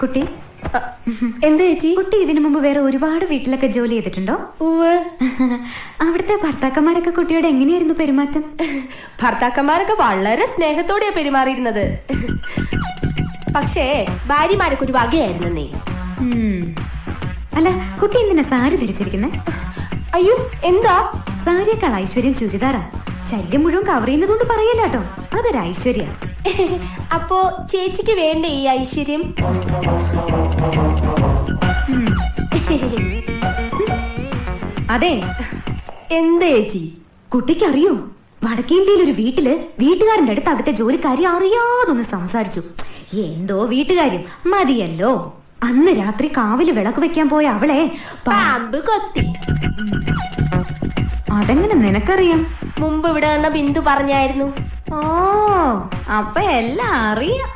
കുട്ടി എന്താ ചേച്ചി? കുട്ടി ഇതിനു മുമ്പ് വേറെ ഒരുപാട് വീട്ടിലൊക്കെ ജോലി ചെയ്തിട്ടുണ്ടോ? അവിടുത്തെ ഭർത്താക്കന്മാരൊക്കെ കുട്ടിയോട് എങ്ങനെയായിരുന്നു പെരുമാറ്റം? ഭർത്താക്കന്മാരൊക്കെ വളരെ സ്നേഹത്തോടെയാ പെരുമാറിയിരുന്നത്. പക്ഷേ ഭാര്യമാരൊക്കെ ഒരു വകയായിരുന്നേ. അല്ല, കുട്ടി എന്തിനാ സാരി ധരിച്ചിരിക്കുന്നെ? അയ്യോ, എന്താ? സാരിയേക്കാൾ ഐശ്വര്യം ചുരിദാറാ. ശല്യം മുഴുവൻ കവർ ചെയ്യുന്നതുകൊണ്ട് പറയല്ല കേട്ടോ, അതൊരു ഐശ്വര്യ. അപ്പോ ചേച്ചിക്ക് വേണ്ടേ ഈ ഐശ്വര്യം? അതെ. എന്താ ചേച്ചി? കുട്ടിക്ക് അറിയോ, വടക്കേന്ത്യയിൽ ഒരു വീട്ടില് വീട്ടുകാരന്റെ അടുത്ത് അവിടുത്തെ ജോലിക്കാരി അറിയാതൊന്ന് സംസാരിച്ചു. എന്തോ വീട്ടുകാര്യം മതിയല്ലോ. അന്ന് രാത്രി കാവില് വിളക്ക് വെക്കാൻ പോയ അവളെ പാമ്പ് കൊത്തി. അതെങ്ങനെ നിനക്കറിയാം? മുമ്പ് ഇവിടെ വന്ന ബിന്ദു പറഞ്ഞായിരുന്നു. ഓ, അപ്പൊ എല്ലാം അറിയാം.